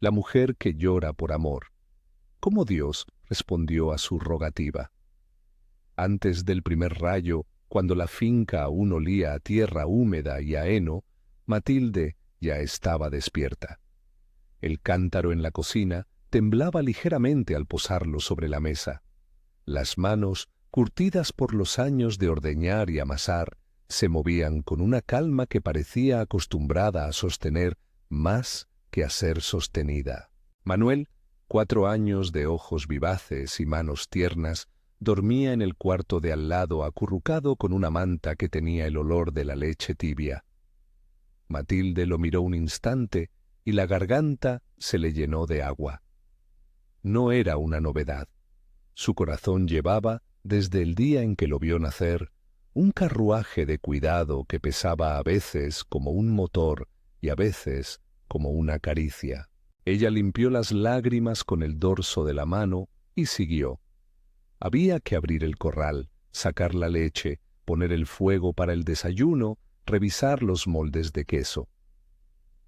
la mujer que llora por amor. ¿Cómo Dios respondió a su rogativa? Antes del primer rayo, cuando la finca aún olía a tierra húmeda y a heno, Matilde ya estaba despierta. El cántaro en la cocina temblaba ligeramente al posarlo sobre la mesa. Las manos, curtidas por los años de ordeñar y amasar, se movían con una calma que parecía acostumbrada a sostener más que a ser sostenida. Manuel, 4 años de ojos vivaces y manos tiernas, dormía en el cuarto de al lado acurrucado con una manta que tenía el olor de la leche tibia. Matilde lo miró un instante y la garganta se le llenó de agua. No era una novedad. Su corazón llevaba, desde el día en que lo vio nacer, un carruaje de cuidado que pesaba a veces como un motor y a veces como una caricia. Ella limpió las lágrimas con el dorso de la mano y siguió. Había que abrir el corral, sacar la leche, poner el fuego para el desayuno, revisar los moldes de queso.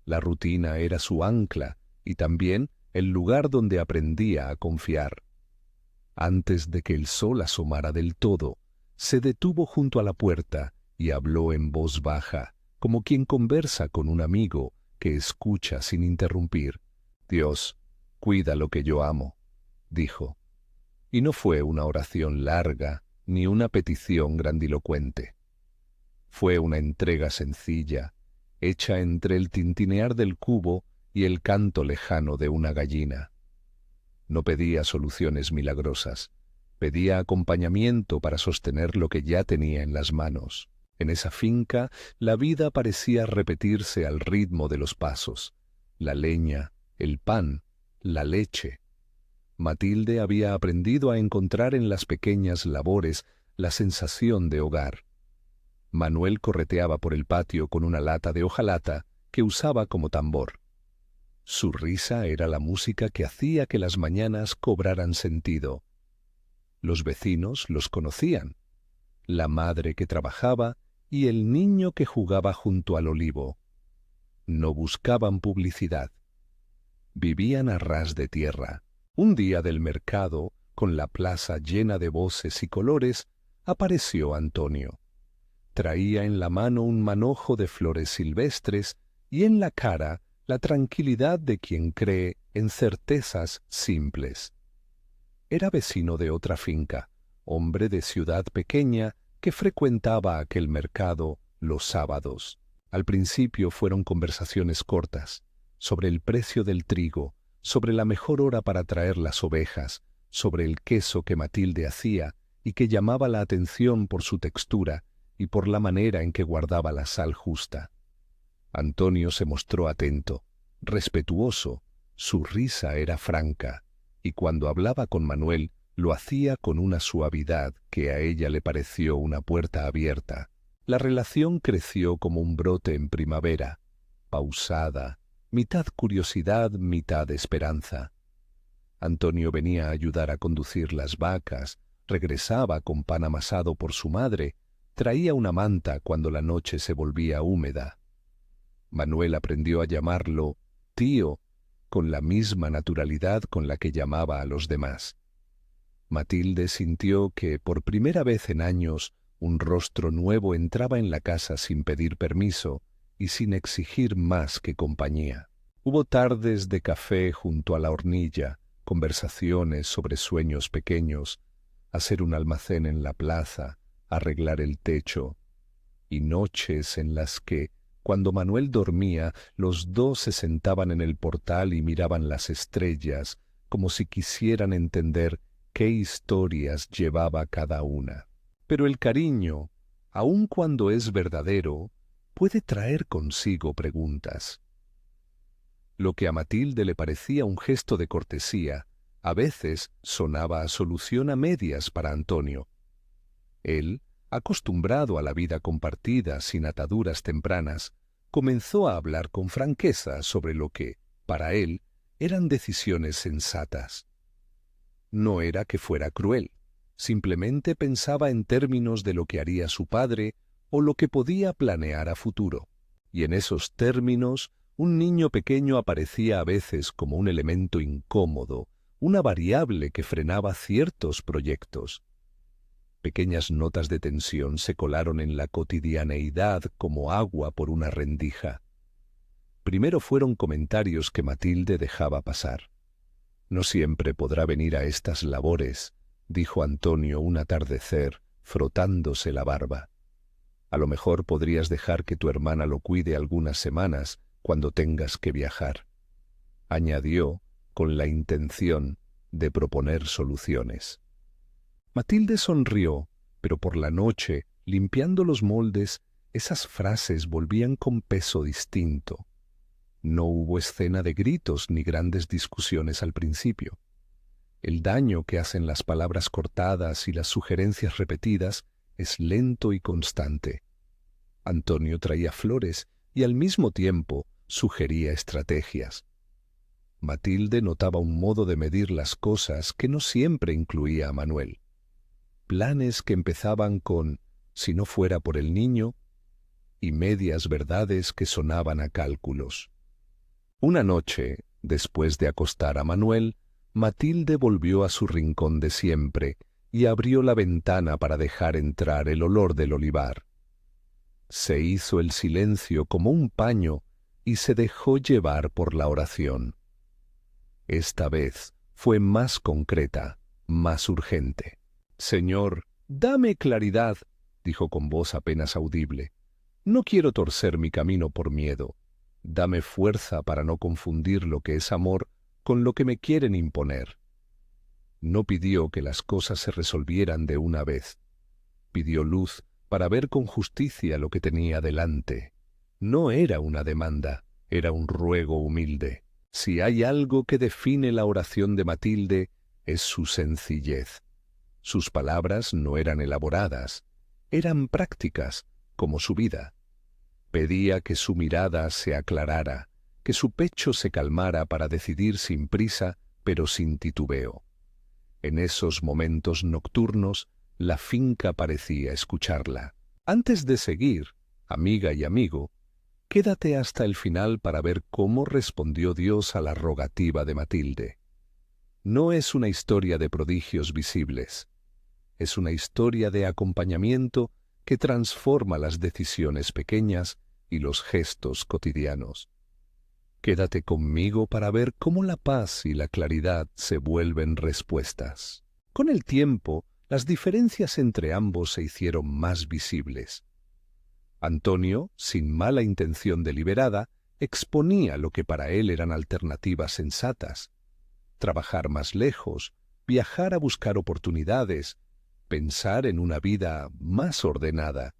La rutina era su ancla y también el lugar donde aprendía a confiar. Antes de que el sol asomara del todo, se detuvo junto a la puerta y habló en voz baja, como quien conversa con un amigo que escucha sin interrumpir. «Dios, cuida lo que yo amo», dijo. Y no fue una oración larga ni una petición grandilocuente. Fue una entrega sencilla, hecha entre el tintinear del cubo y el canto lejano de una gallina. No pedía soluciones milagrosas, pedía acompañamiento para sostener lo que ya tenía en las manos. En esa finca la vida parecía repetirse al ritmo de los pasos, la leña, el pan, la leche. Matilde había aprendido a encontrar en las pequeñas labores la sensación de hogar. Manuel correteaba por el patio con una lata de hojalata que usaba como tambor. Su risa era la música que hacía que las mañanas cobraran sentido. Los vecinos los conocían, la madre que trabajaba y el niño que jugaba junto al olivo. No buscaban publicidad. Vivían a ras de tierra. Un día del mercado, con la plaza llena de voces y colores, apareció Antonio. Traía en la mano un manojo de flores silvestres y en la cara la tranquilidad de quien cree en certezas simples. Era vecino de otra finca, hombre de ciudad pequeña que frecuentaba aquel mercado los sábados. Al principio fueron conversaciones cortas, sobre el precio del trigo, sobre la mejor hora para traer las ovejas, sobre el queso que Matilde hacía y que llamaba la atención por su textura y por la manera en que guardaba la sal justa. Antonio se mostró atento, respetuoso, su risa era franca, y cuando hablaba con Manuel lo hacía con una suavidad que a ella le pareció una puerta abierta. La relación creció como un brote en primavera, pausada, mitad curiosidad, mitad esperanza. Antonio venía a ayudar a conducir las vacas, regresaba con pan amasado por su madre, traía una manta cuando la noche se volvía húmeda. Manuel aprendió a llamarlo tío, con la misma naturalidad con la que llamaba a los demás. Matilde sintió que, por primera vez en años, un rostro nuevo entraba en la casa sin pedir permiso y sin exigir más que compañía. Hubo tardes de café junto a la hornilla, conversaciones sobre sueños pequeños, hacer un almacén en la plaza, arreglar el techo, y noches en las que, cuando Manuel dormía, los dos se sentaban en el portal y miraban las estrellas, como si quisieran entender qué historias llevaba cada una. Pero el cariño, aun cuando es verdadero, puede traer consigo preguntas. Lo que a Matilde le parecía un gesto de cortesía, a veces sonaba a solución a medias para Antonio. Él, acostumbrado a la vida compartida sin ataduras tempranas, comenzó a hablar con franqueza sobre lo que, para él, eran decisiones sensatas. No era que fuera cruel, simplemente pensaba en términos de lo que haría su padre o lo que podía planear a futuro, y en esos términos Un niño pequeño aparecía a veces como un elemento incómodo, una variable que frenaba ciertos proyectos. Pequeñas notas de tensión se colaron en la cotidianeidad como agua por una rendija. Primero fueron comentarios que Matilde dejaba pasar. «No siempre podrá venir a estas labores», dijo Antonio un atardecer, frotándose la barba. «A lo mejor podrías dejar que tu hermana lo cuide algunas semanas cuando tengas que viajar», añadió con la intención de proponer soluciones. Matilde sonrió, pero por la noche, limpiando los moldes, esas frases volvían con peso distinto. No hubo escena de gritos ni grandes discusiones al principio. El daño que hacen las palabras cortadas y las sugerencias repetidas es lento y constante. Antonio traía flores y al mismo tiempo sugería estrategias. Matilde notaba un modo de medir las cosas que no siempre incluía a Manuel. Planes que empezaban con «si no fuera por el niño» y medias verdades que sonaban a cálculos. Una noche, después de acostar a Manuel, Matilde volvió a su rincón de siempre y abrió la ventana para dejar entrar el olor del olivar. Se hizo el silencio como un paño y se dejó llevar por la oración. Esta vez fue más concreta, más urgente. «Señor, dame claridad», dijo con voz apenas audible. «No quiero torcer mi camino por miedo. Dame fuerza para no confundir lo que es amor con lo que me quieren imponer». No pidió que las cosas se resolvieran de una vez. Pidió luz para ver con justicia lo que tenía delante. No era una demanda, era un ruego humilde. Si hay algo que define la oración de Matilde, es su sencillez. Sus palabras no eran elaboradas, eran prácticas, como su vida. Pedía que su mirada se aclarara, que su pecho se calmara para decidir sin prisa, pero sin titubeo. En esos momentos nocturnos, la finca parecía escucharla. Antes de seguir, amiga y amigo, quédate hasta el final para ver cómo respondió Dios a la rogativa de Matilde. No es una historia de prodigios visibles. Es una historia de acompañamiento que transforma las decisiones pequeñas y los gestos cotidianos. Quédate conmigo para ver cómo la paz y la claridad se vuelven respuestas. Con el tiempo, las diferencias entre ambos se hicieron más visibles. Antonio, sin mala intención deliberada, exponía lo que para él eran alternativas sensatas. Trabajar más lejos, viajar a buscar oportunidades, pensar en una vida más ordenada.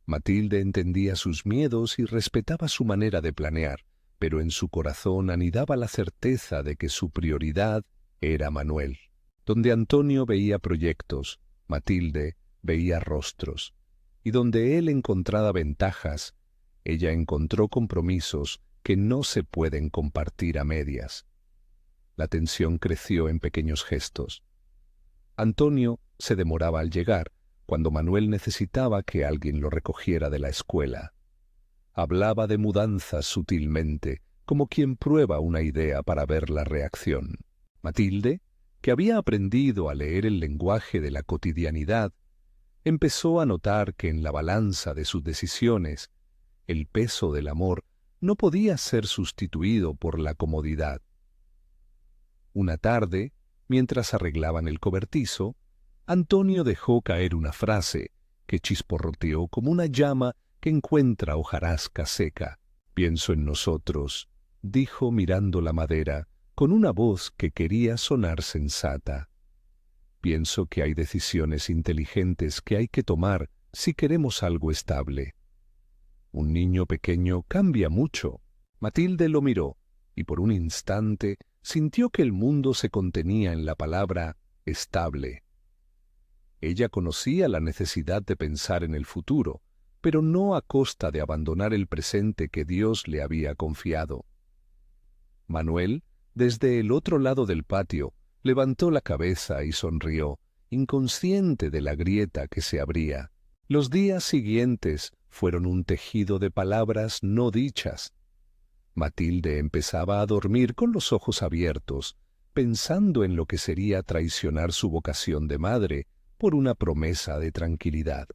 Matilde entendía sus miedos y respetaba su manera de planear, pero en su corazón anidaba la certeza de que su prioridad era Manuel. Donde Antonio veía proyectos, Matilde veía rostros, y donde él encontraba ventajas, ella encontró compromisos que no se pueden compartir a medias. La tensión creció en pequeños gestos. Antonio se demoraba al llegar, cuando Manuel necesitaba que alguien lo recogiera de la escuela. Hablaba de mudanzas sutilmente, como quien prueba una idea para ver la reacción. Matilde, que había aprendido a leer el lenguaje de la cotidianidad, empezó a notar que en la balanza de sus decisiones, el peso del amor no podía ser sustituido por la comodidad. Una tarde, mientras arreglaban el cobertizo, Antonio dejó caer una frase que chisporroteó como una llama que encuentra hojarasca seca. «Pienso en nosotros», dijo mirando la madera, con una voz que quería sonar sensata. «Pienso que hay decisiones inteligentes que hay que tomar si queremos algo estable. Un niño pequeño cambia mucho». Matilde lo miró, y por un instante sintió que el mundo se contenía en la palabra estable. Ella conocía la necesidad de pensar en el futuro, pero no a costa de abandonar el presente que Dios le había confiado. Manuel, desde el otro lado del patio, levantó la cabeza y sonrió, inconsciente de la grieta que se abría. Los días siguientes fueron un tejido de palabras no dichas. Matilde empezaba a dormir con los ojos abiertos, pensando en lo que sería traicionar su vocación de madre por una promesa de tranquilidad.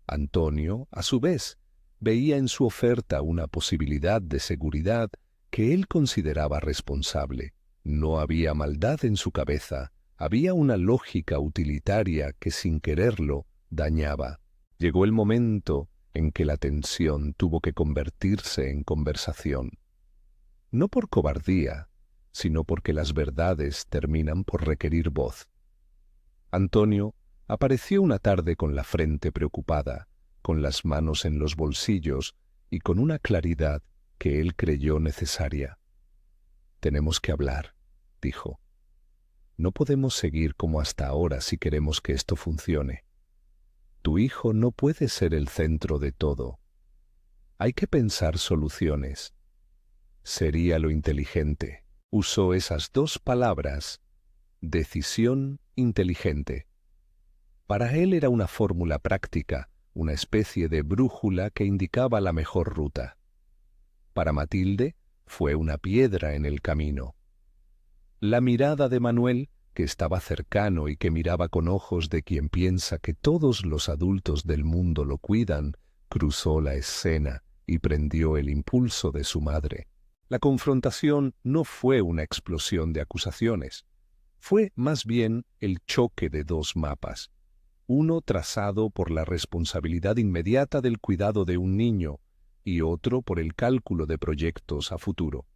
Antonio, a su vez, veía en su oferta una posibilidad de seguridad que él consideraba responsable. No había maldad en su cabeza, había una lógica utilitaria que sin quererlo dañaba. Llegó el momento en que la tensión tuvo que convertirse en conversación. No por cobardía, sino porque las verdades terminan por requerir voz. Antonio apareció una tarde con la frente preocupada, con las manos en los bolsillos y con una claridad que él creyó necesaria. «Tenemos que hablar», dijo. «No podemos seguir como hasta ahora si queremos que esto funcione. Tu hijo no puede ser el centro de todo. Hay que pensar soluciones. Sería lo inteligente». Usó esas dos palabras, decisión inteligente. Para él era una fórmula práctica, una especie de brújula que indicaba la mejor ruta. Para Matilde fue una piedra en el camino. La mirada de Manuel, que estaba cercano y que miraba con ojos de quien piensa que todos los adultos del mundo lo cuidan, cruzó la escena y prendió el impulso de su madre. La confrontación no fue una explosión de acusaciones, fue más bien el choque de dos mapas, uno trazado por la responsabilidad inmediata del cuidado de un niño y otro por el cálculo de proyectos a futuro.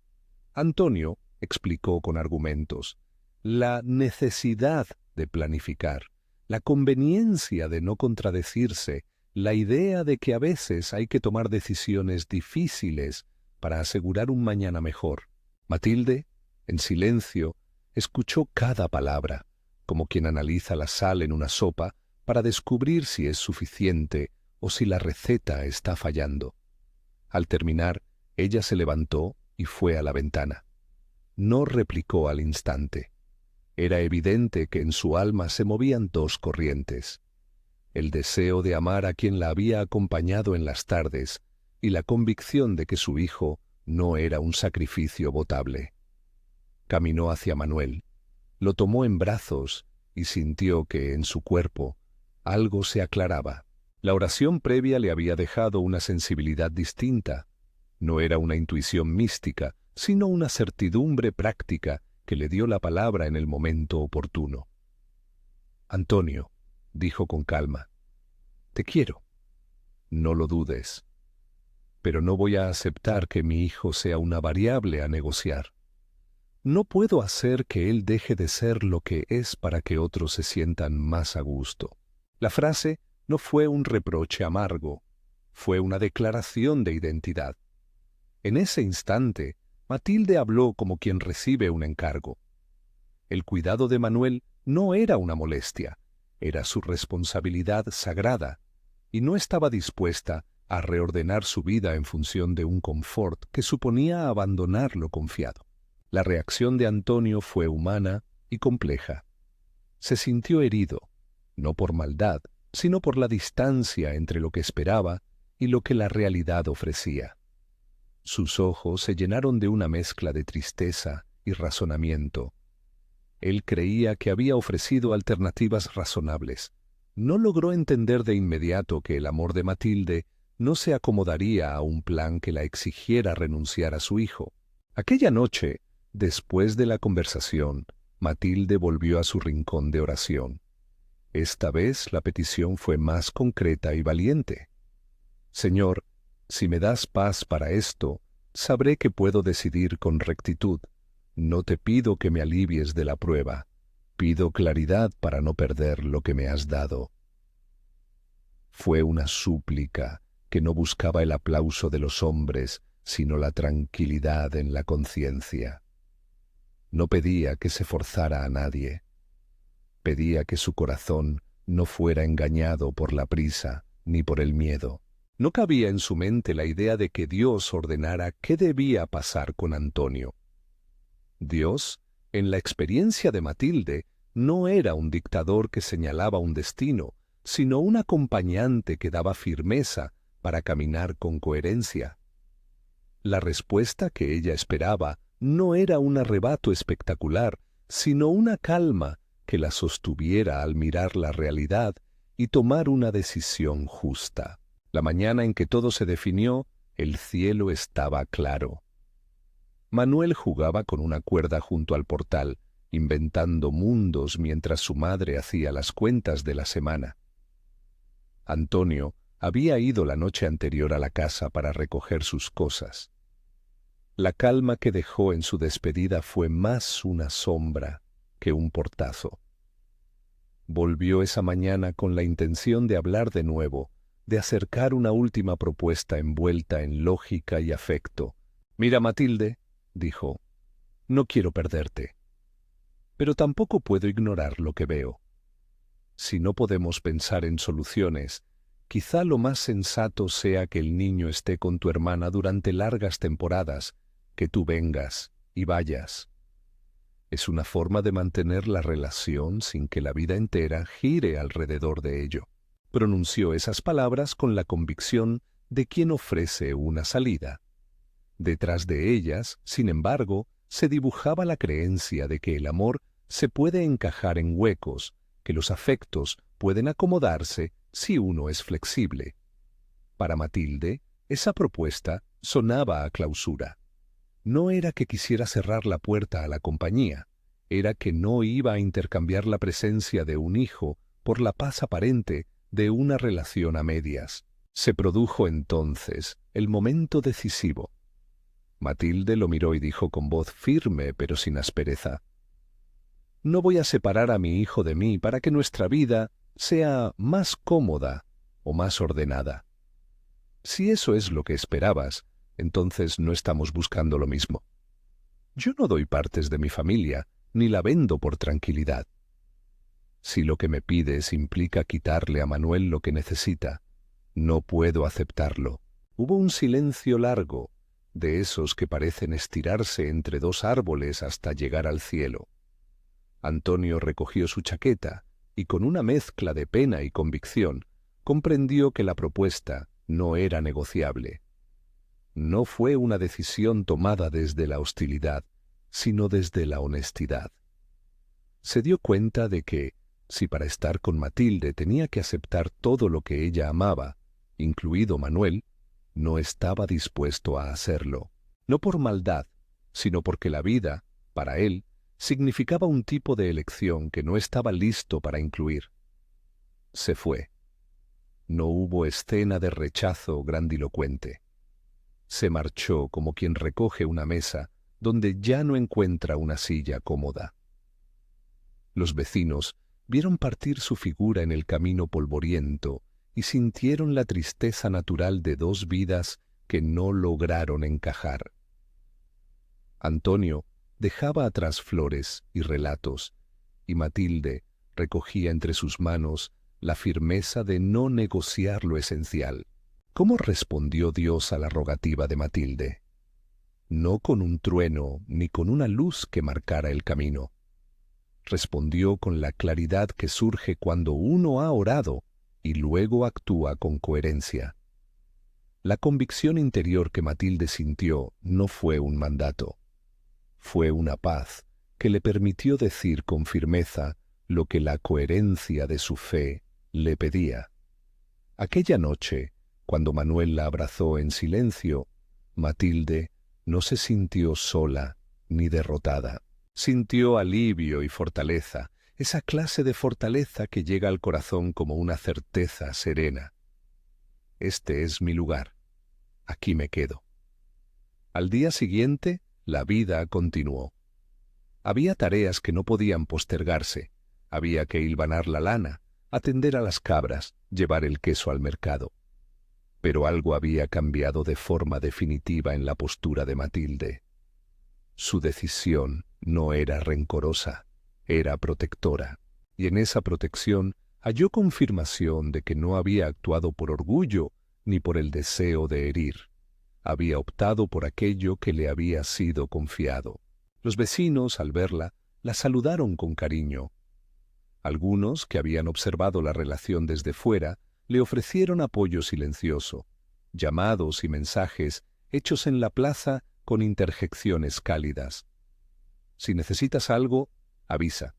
Antonio explicó con argumentos la necesidad de planificar, la conveniencia de no contradecirse, la idea de que a veces hay que tomar decisiones difíciles para asegurar un mañana mejor. Matilde, en silencio, escuchó cada palabra, como quien analiza la sal en una sopa para descubrir si es suficiente o si la receta está fallando. Al terminar, ella se levantó y fue a la ventana. No replicó al instante. Era evidente que en su alma se movían dos corrientes: el deseo de amar a quien la había acompañado en las tardes y la convicción de que su hijo no era un sacrificio votable. Caminó hacia Manuel, lo tomó en brazos y sintió que en su cuerpo algo se aclaraba. La oración previa le había dejado una sensibilidad distinta. No era una intuición mística, sino una certidumbre práctica que le dio la palabra en el momento oportuno. «Antonio», dijo con calma, «te quiero. No lo dudes. Pero no voy a aceptar que mi hijo sea una variable a negociar. No puedo hacer que él deje de ser lo que es para que otros se sientan más a gusto». La frase no fue un reproche amargo, fue una declaración de identidad. En ese instante, Matilde habló como quien recibe un encargo. El cuidado de Manuel no era una molestia, era su responsabilidad sagrada, y no estaba dispuesta a reordenar su vida en función de un confort que suponía abandonar lo confiado. La reacción de Antonio fue humana y compleja. Se sintió herido, no por maldad, sino por la distancia entre lo que esperaba y lo que la realidad ofrecía. Sus ojos se llenaron de una mezcla de tristeza y razonamiento. Él creía que había ofrecido alternativas razonables. No logró entender de inmediato que el amor de Matilde no se acomodaría a un plan que la exigiera renunciar a su hijo. Aquella noche, después de la conversación, Matilde volvió a su rincón de oración. Esta vez la petición fue más concreta y valiente. «Señor, si me das paz para esto, sabré que puedo decidir con rectitud. No te pido que me alivies de la prueba. Pido claridad para no perder lo que me has dado». Fue una súplica que no buscaba el aplauso de los hombres, sino la tranquilidad en la conciencia. No pedía que se forzara a nadie. Pedía que su corazón no fuera engañado por la prisa ni por el miedo. No cabía en su mente la idea de que Dios ordenara qué debía pasar con Antonio. Dios, en la experiencia de Matilde, no era un dictador que señalaba un destino, sino un acompañante que daba firmeza para caminar con coherencia. La respuesta que ella esperaba no era un arrebato espectacular, sino una calma que la sostuviera al mirar la realidad y tomar una decisión justa. La mañana en que todo se definió, el cielo estaba claro. Manuel jugaba con una cuerda junto al portal, inventando mundos mientras su madre hacía las cuentas de la semana. Antonio había ido la noche anterior a la casa para recoger sus cosas. La calma que dejó en su despedida fue más una sombra que un portazo. Volvió esa mañana con la intención de hablar de nuevo, de acercar una última propuesta envuelta en lógica y afecto. «Mira, Matilde», dijo, «no quiero perderte, pero tampoco puedo ignorar lo que veo. Si no podemos pensar en soluciones, quizá lo más sensato sea que el niño esté con tu hermana durante largas temporadas, que tú vengas y vayas. Es una forma de mantener la relación sin que la vida entera gire alrededor de ello». Pronunció esas palabras con la convicción de quien ofrece una salida. Detrás de ellas, sin embargo, se dibujaba la creencia de que el amor se puede encajar en huecos, que los afectos pueden acomodarse si uno es flexible. Para Matilde, esa propuesta sonaba a clausura. No era que quisiera cerrar la puerta a la compañía, era que no iba a intercambiar la presencia de un hijo por la paz aparente de una relación a medias. Se produjo entonces el momento decisivo. Matilde lo miró y dijo con voz firme pero sin aspereza: «No voy a separar a mi hijo de mí para que nuestra vida sea más cómoda o más ordenada. Si eso es lo que esperabas, entonces no estamos buscando lo mismo. Yo no doy partes de mi familia, ni la vendo por tranquilidad. Si lo que me pides implica quitarle a Manuel lo que necesita, no puedo aceptarlo». Hubo un silencio largo, de esos que parecen estirarse entre dos árboles hasta llegar al cielo. Antonio recogió su chaqueta y con una mezcla de pena y convicción comprendió que la propuesta no era negociable. No fue una decisión tomada desde la hostilidad, sino desde la honestidad. Se dio cuenta de que, si para estar con Matilde tenía que aceptar todo lo que ella amaba, incluido Manuel, no estaba dispuesto a hacerlo. No por maldad, sino porque la vida, para él, significaba un tipo de elección que no estaba listo para incluir. Se fue. No hubo escena de rechazo grandilocuente. Se marchó como quien recoge una mesa donde ya no encuentra una silla cómoda. Los vecinos vieron partir su figura en el camino polvoriento y sintieron la tristeza natural de dos vidas que no lograron encajar. Antonio dejaba atrás flores y relatos, y Matilde recogía entre sus manos la firmeza de no negociar lo esencial. ¿Cómo respondió Dios a la rogativa de Matilde? No con un trueno ni con una luz que marcara el camino. Respondió con la claridad que surge cuando uno ha orado y luego actúa con coherencia. La convicción interior que Matilde sintió no fue un mandato. Fue una paz que le permitió decir con firmeza lo que la coherencia de su fe le pedía. Aquella noche, cuando Manuel la abrazó en silencio, Matilde no se sintió sola ni derrotada. Sintió alivio y fortaleza, esa clase de fortaleza que llega al corazón como una certeza serena. Este es mi lugar. Aquí me quedo. Al día siguiente, la vida continuó. Había tareas que no podían postergarse. Había que hilvanar la lana, atender a las cabras, llevar el queso al mercado. Pero algo había cambiado de forma definitiva en la postura de Matilde. Su decisión no era rencorosa, era protectora, y en esa protección halló confirmación de que no había actuado por orgullo ni por el deseo de herir. Había optado por aquello que le había sido confiado. Los vecinos, al verla, la saludaron con cariño. Algunos, que habían observado la relación desde fuera, le ofrecieron apoyo silencioso. Llamados y mensajes hechos en la plaza con interjecciones cálidas. Si necesitas algo, avisa.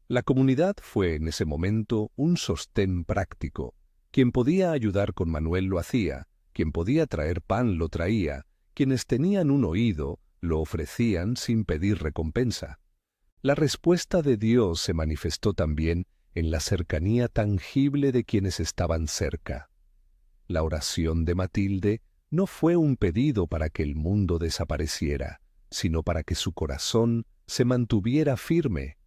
La comunidad fue en ese momento un sostén práctico. Quien podía ayudar con Manuel lo hacía, quien podía traer pan lo traía, quienes tenían un oído lo ofrecían sin pedir recompensa. La respuesta de Dios se manifestó también en la cercanía tangible de quienes estaban cerca. La oración de Matilde no fue un pedido para que el mundo desapareciera, sino para que su corazón se mantuviera firme,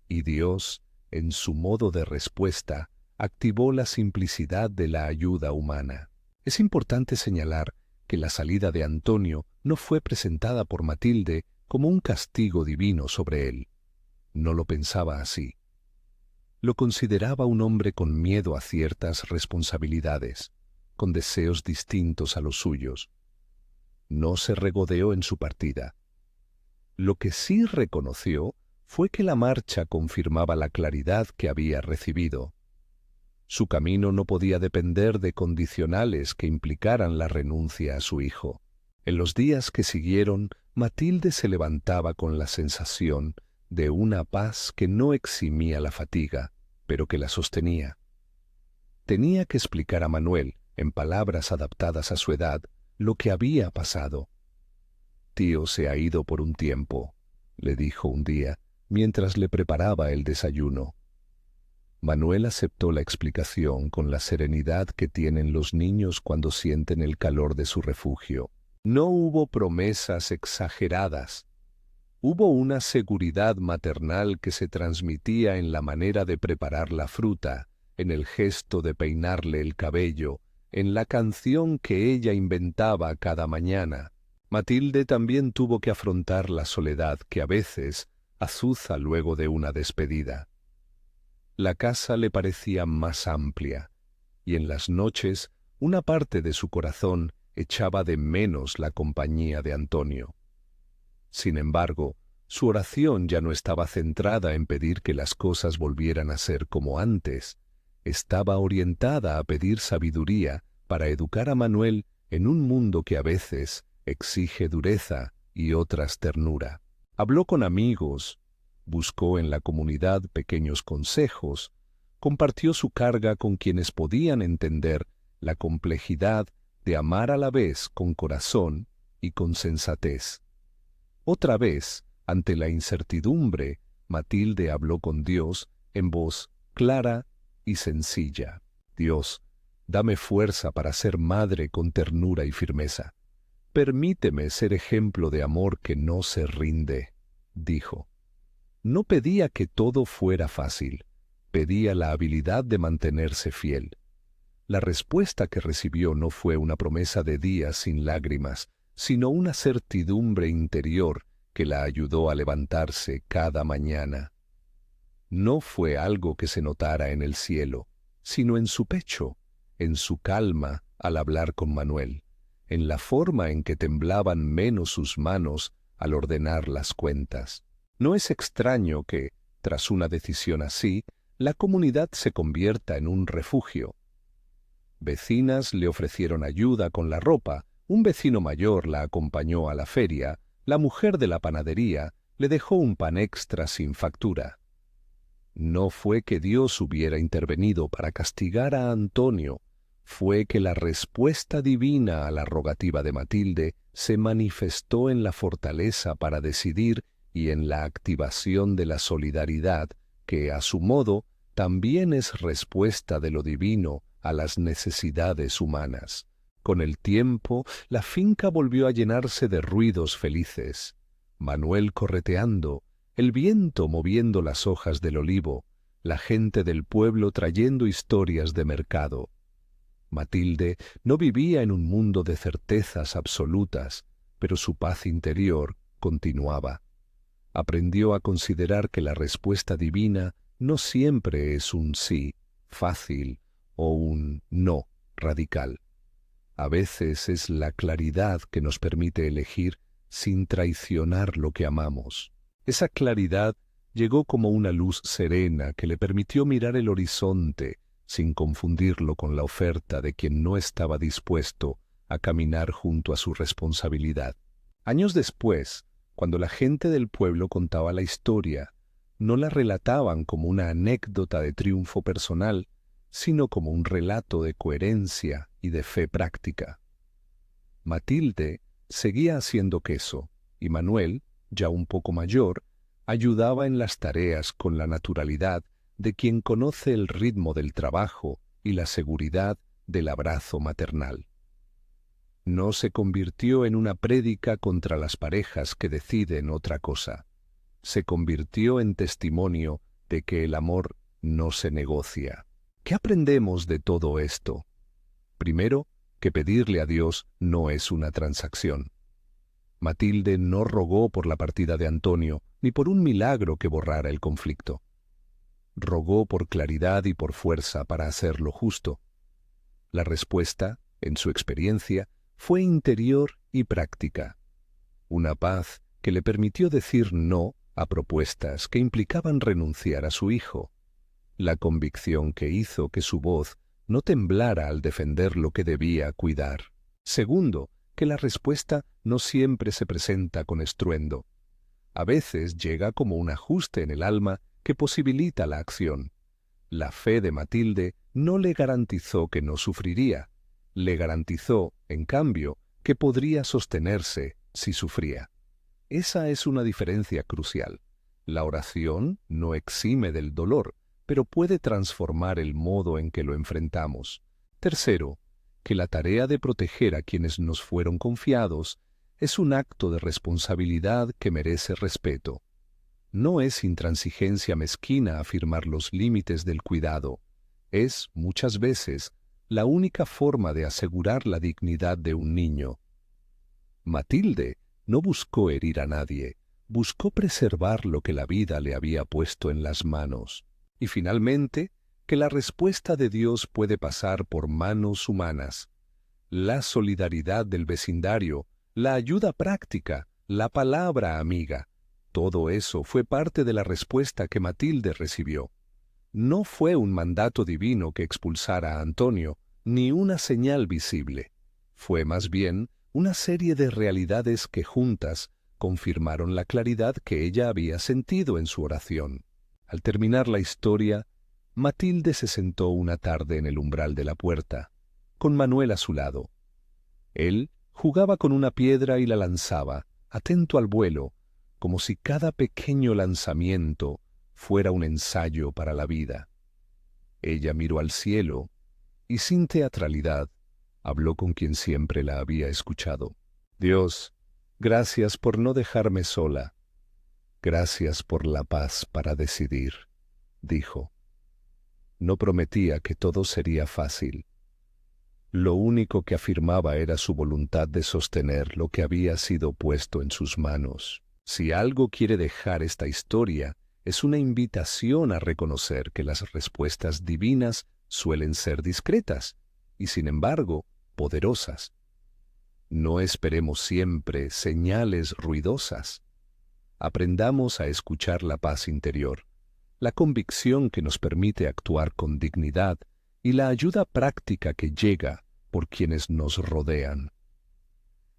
y Dios, en su modo de respuesta, activó la simplicidad de la ayuda humana. Es importante señalar que la salida de Antonio no fue presentada por Matilde como un castigo divino sobre él. No lo pensaba así. Lo consideraba un hombre con miedo a ciertas responsabilidades, con deseos distintos a los suyos. No se regodeó en su partida. Lo que sí reconoció fue que la marcha confirmaba la claridad que había recibido. Su camino no podía depender de condicionales que implicaran la renuncia a su hijo. En los días que siguieron, Matilde se levantaba con la sensación de una paz que no eximía la fatiga, pero que la sostenía. Tenía que explicar a Manuel, en palabras adaptadas a su edad, lo que había pasado. «Tío se ha ido por un tiempo», le dijo un día, mientras le preparaba el desayuno. Manuel aceptó la explicación con la serenidad que tienen los niños cuando sienten el calor de su refugio. No hubo promesas exageradas. Hubo una seguridad maternal que se transmitía en la manera de preparar la fruta, en el gesto de peinarle el cabello, en la canción que ella inventaba cada mañana. Matilde también tuvo que afrontar la soledad que a veces azuza luego de una despedida. La casa le parecía más amplia, y en las noches una parte de su corazón echaba de menos la compañía de Antonio. Sin embargo, su oración ya no estaba centrada en pedir que las cosas volvieran a ser como antes. Estaba orientada a pedir sabiduría para educar a Manuel en un mundo que a veces exige dureza y otras ternura. Habló con amigos, buscó en la comunidad pequeños consejos, compartió su carga con quienes podían entender la complejidad de amar a la vez con corazón y con sensatez. Otra vez, ante la incertidumbre, Matilde habló con Dios en voz clara y sencilla. «Dios, dame fuerza para ser madre con ternura y firmeza. Permíteme ser ejemplo de amor que no se rinde», dijo. No pedía que todo fuera fácil, pedía la habilidad de mantenerse fiel. La respuesta que recibió no fue una promesa de días sin lágrimas, sino una certidumbre interior que la ayudó a levantarse cada mañana. No fue algo que se notara en el cielo, sino en su pecho, en su calma al hablar con Manuel, en la forma en que temblaban menos sus manos al ordenar las cuentas. No es extraño que, tras una decisión así, la comunidad se convierta en un refugio. Vecinas le ofrecieron ayuda con la ropa, un vecino mayor la acompañó a la feria, la mujer de la panadería le dejó un pan extra sin factura. No fue que Dios hubiera intervenido para castigar a Antonio, fue que la respuesta divina a la rogativa de Matilde se manifestó en la fortaleza para decidir y en la activación de la solidaridad, que a su modo también es respuesta de lo divino a las necesidades humanas. Con el tiempo, la finca volvió a llenarse de ruidos felices. Manuel correteando, el viento moviendo las hojas del olivo, la gente del pueblo trayendo historias de mercado. Matilde no vivía en un mundo de certezas absolutas, pero su paz interior continuaba. Aprendió a considerar que la respuesta divina no siempre es un sí fácil o un no radical. A veces es la claridad que nos permite elegir sin traicionar lo que amamos. Esa claridad llegó como una luz serena que le permitió mirar el horizonte sin confundirlo con la oferta de quien no estaba dispuesto a caminar junto a su responsabilidad. Años después, cuando la gente del pueblo contaba la historia, no la relataban como una anécdota de triunfo personal, sino como un relato de coherencia y de fe práctica. Matilde seguía haciendo queso, y Manuel, ya un poco mayor, ayudaba en las tareas con la naturalidad de quien conoce el ritmo del trabajo y la seguridad del abrazo maternal. No se convirtió en una prédica contra las parejas que deciden otra cosa. Se convirtió en testimonio de que el amor no se negocia. ¿Qué aprendemos de todo esto? Primero, que pedirle a Dios no es una transacción. Matilde no rogó por la partida de Antonio, ni por un milagro que borrara el conflicto. Rogó por claridad y por fuerza para hacer lo justo. La respuesta, en su experiencia, fue interior y práctica. Una paz que le permitió decir no a propuestas que implicaban renunciar a su hijo. La convicción que hizo que su voz no temblara al defender lo que debía cuidar. Segundo, que la respuesta no siempre se presenta con estruendo. A veces llega como un ajuste en el alma que posibilita la acción. La fe de Matilde no le garantizó que no sufriría, le garantizó, en cambio, que podría sostenerse si sufría. Esa es una diferencia crucial. La oración no exime del dolor, pero puede transformar el modo en que lo enfrentamos. Tercero, que la tarea de proteger a quienes nos fueron confiados es un acto de responsabilidad que merece respeto. No es intransigencia mezquina afirmar los límites del cuidado. Es, muchas veces, la única forma de asegurar la dignidad de un niño. Matilde no buscó herir a nadie, buscó preservar lo que la vida le había puesto en las manos. Y finalmente, que la respuesta de Dios puede pasar por manos humanas. La solidaridad del vecindario, la ayuda práctica, la palabra amiga, todo eso fue parte de la respuesta que Matilde recibió. No fue un mandato divino que expulsara a Antonio, ni una señal visible. Fue más bien una serie de realidades que juntas confirmaron la claridad que ella había sentido en su oración. Al terminar la historia, Matilde se sentó una tarde en el umbral de la puerta, con Manuel a su lado. Él jugaba con una piedra y la lanzaba, atento al vuelo, como si cada pequeño lanzamiento fuera un ensayo para la vida. Ella miró al cielo y, sin teatralidad, habló con quien siempre la había escuchado. Dios, gracias por no dejarme sola. Gracias por la paz para decidir, dijo. No prometía que todo sería fácil. Lo único que afirmaba era su voluntad de sostener lo que había sido puesto en sus manos. Si algo quiere dejar esta historia, es una invitación a reconocer que las respuestas divinas suelen ser discretas y, sin embargo, poderosas. No esperemos siempre señales ruidosas. Aprendamos a escuchar la paz interior, la convicción que nos permite actuar con dignidad y la ayuda práctica que llega por quienes nos rodean.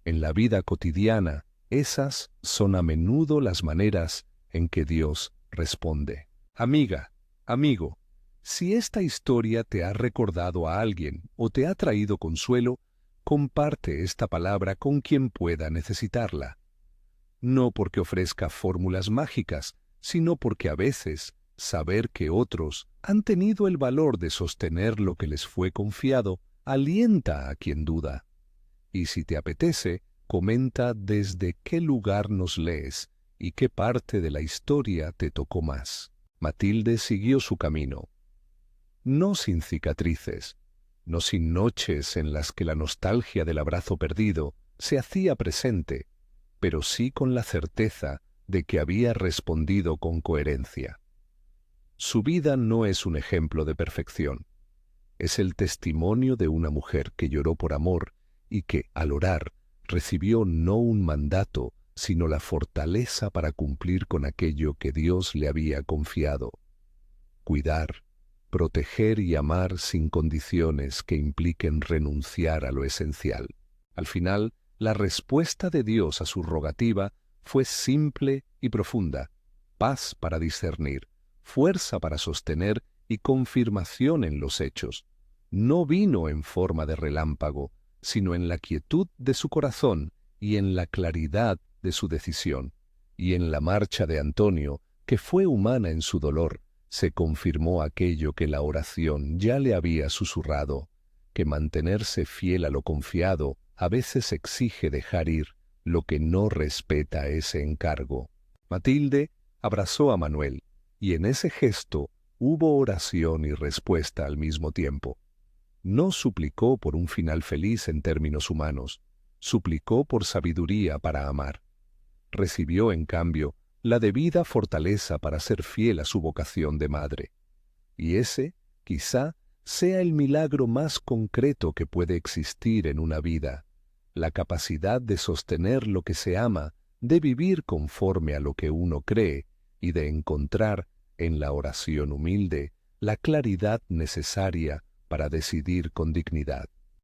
En la vida cotidiana, esas son a menudo las maneras en que Dios responde. Amiga, amigo, si esta historia te ha recordado a alguien o te ha traído consuelo, comparte esta palabra con quien pueda necesitarla. No porque ofrezca fórmulas mágicas, sino porque a veces saber que otros han tenido el valor de sostener lo que les fue confiado alienta a quien duda. Y si te apetece, comenta desde qué lugar nos lees y qué parte de la historia te tocó más. Matilde siguió su camino. No sin cicatrices, no sin noches en las que la nostalgia del abrazo perdido se hacía presente, pero sí con la certeza de que había respondido con coherencia. Su vida no es un ejemplo de perfección. Es el testimonio de una mujer que lloró por amor y que, al orar, recibió no un mandato, sino la fortaleza para cumplir con aquello que Dios le había confiado. Cuidar, proteger y amar sin condiciones que impliquen renunciar a lo esencial. Al final, la respuesta de Dios a su rogativa fue simple y profunda: paz para discernir, fuerza para sostener y confirmación en los hechos. No vino en forma de relámpago, sino en la quietud de su corazón y en la claridad de su decisión. Y en la marcha de Antonio, que fue humana en su dolor, se confirmó aquello que la oración ya le había susurrado, que mantenerse fiel a lo confiado a veces exige dejar ir lo que no respeta ese encargo. Matilde abrazó a Manuel, y en ese gesto hubo oración y respuesta al mismo tiempo. No suplicó por un final feliz en términos humanos, suplicó por sabiduría para amar. Recibió, en cambio, la debida fortaleza para ser fiel a su vocación de madre. Y ese, quizá, sea el milagro más concreto que puede existir en una vida: la capacidad de sostener lo que se ama, de vivir conforme a lo que uno cree y de encontrar, en la oración humilde, la claridad necesaria para decidir con dignidad.